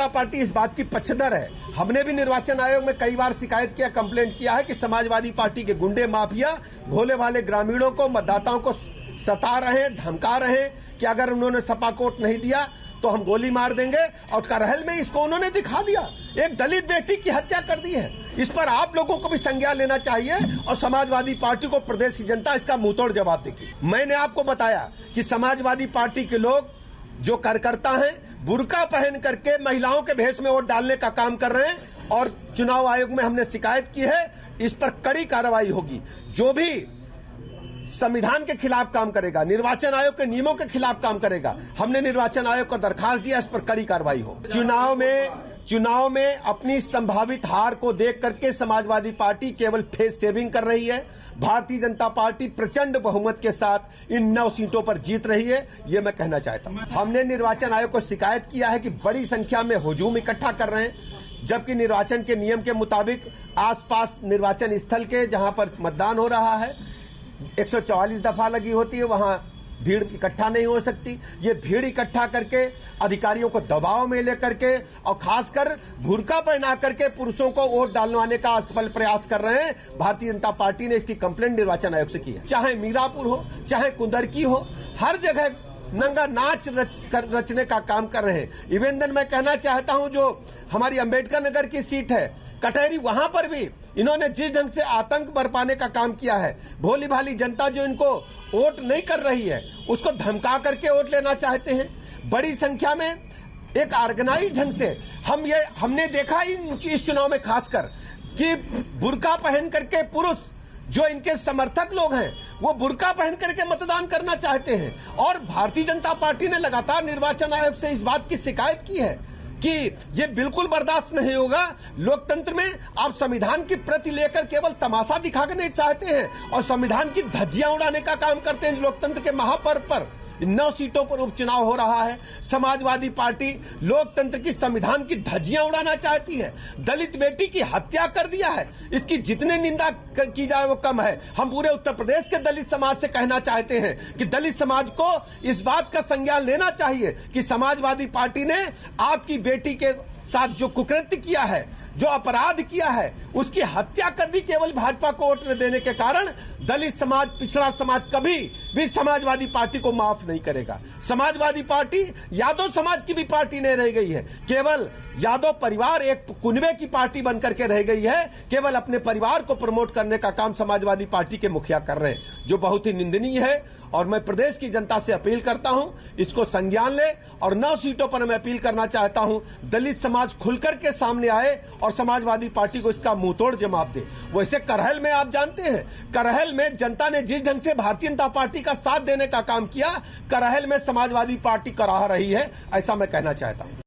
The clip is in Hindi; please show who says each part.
Speaker 1: पार्टी इस बात की पक्षधर है। हमने भी निर्वाचन आयोग में कई बार शिकायत किया, कंप्लेंट किया है कि समाजवादी पार्टी के गुंडे माफिया भोले भाले ग्रामीणों को, मतदाताओं को सता रहे, धमका रहे कि अगर उन्होंने सपा को वोट नहीं दिया तो हम गोली मार देंगे। और करहल में इसको उन्होंने दिखा दिया, एक दलित बेटी की हत्या कर दी है। इस पर आप लोगों को भी संज्ञान लेना चाहिए और समाजवादी पार्टी को प्रदेश की जनता इसका मुंहतोड़ जवाब देगी। मैंने आपको बताया कि समाजवादी पार्टी के लोग जो कार्यकर्ता हैं बुर्का पहन करके महिलाओं के भेष में वोट डालने का काम कर रहे हैं और चुनाव आयोग में हमने शिकायत की है, इस पर कड़ी कार्रवाई होगी। जो भी संविधान के खिलाफ काम करेगा, निर्वाचन आयोग के नियमों के खिलाफ काम करेगा, हमने निर्वाचन आयोग को दरखास्त दिया, इस पर कड़ी कार्रवाई हो। चुनाव में अपनी संभावित हार को देख करके समाजवादी पार्टी केवल फेस सेविंग कर रही है। भारतीय जनता पार्टी प्रचंड बहुमत के साथ इन 9 सीटों पर जीत रही है, ये मैं कहना चाहता हूं। हमने निर्वाचन आयोग को शिकायत किया है कि बड़ी संख्या में हुजूम इकट्ठा कर रहे हैं, जबकि निर्वाचन के नियम के मुताबिक आसपास निर्वाचन स्थल के जहां पर मतदान हो रहा है 144 दफा लगी होती है, वहां भीड़ इकट्ठा नहीं हो सकती। ये भीड़ इकट्ठा करके अधिकारियों को दबाव में लेकर के और खासकर बुर्का पहना करके पुरुषों को वोट डालवाने का असफल प्रयास कर रहे हैं। भारतीय जनता पार्टी ने इसकी कंप्लेंट निर्वाचन आयोग से की है। चाहे मीरापुर हो, चाहे कुंदरकी हो, हर जगह नंगा नाच रचने का काम कर रहे हैं। इवेन मैं कहना चाहता हूं, जो हमारी अंबेडकर नगर की सीट है कटहरी, वहां पर भी इन्होंने जिस ढंग से आतंक बरपाने का काम किया है, भोली भाली जनता जो इनको वोट नहीं कर रही है उसको धमका करके वोट लेना चाहते हैं। बड़ी संख्या में एक ऑर्गेनाइज ढंग से हमने देखा इस चुनाव में खासकर कि बुर्का पहन करके पुरुष जो इनके समर्थक लोग हैं वो बुर्का पहन करके मतदान करना चाहते हैं। और भारतीय जनता पार्टी ने लगातार निर्वाचन आयोग से इस बात की शिकायत की है कि ये बिल्कुल बर्दाश्त नहीं होगा। लोकतंत्र में आप संविधान की प्रति लेकर केवल तमाशा दिखाने चाहते हैं और संविधान की धज्जियां उड़ाने का काम करते हैं। लोकतंत्र के महापर्व पर 9 सीटों पर उपचुनाव हो रहा है, समाजवादी पार्टी लोकतंत्र की, संविधान की धज्जियां उड़ाना चाहती है। दलित बेटी की हत्या कर दिया है, इसकी जितने निंदा की जाए वो कम है। हम पूरे उत्तर प्रदेश के दलित समाज से कहना चाहते हैं कि दलित समाज को इस बात का संज्ञान लेना चाहिए कि समाजवादी पार्टी ने आपकी बेटी के साथ जो कुकृत्य किया है, जो अपराध किया है, उसकी हत्या कर दी केवल भाजपा को वोट देने के कारण। दलित समाज, पिछड़ा समाज कभी भी समाजवादी पार्टी को माफ नहीं करेगा। समाजवादी पार्टी यादव समाज की भी पार्टी नहीं रह गई है, केवल यादव परिवार एक कुनबे की पार्टी बनकर के रह गई है। केवल अपने परिवार को प्रमोट करने का काम समाजवादी पार्टी के मुखिया कर रहे हैं, जो बहुत ही निंदनीय है। और मैं प्रदेश की जनता से अपील करता हूं, इसको संज्ञान ले और 9 सीटों पर मैं अपील करना चाहता हूं, दलित समाज खुलकर के सामने आए और समाजवादी पार्टी को इसका मुंहतोड़ जवाब दे। वैसे करहल में आप जानते हैं, करहल में जनता ने जिस ढंग से भारतीय जनता पार्टी का साथ देने का काम किया, करहल में समाजवादी पार्टी कराह रही है, ऐसा मैं कहना चाहता हूं।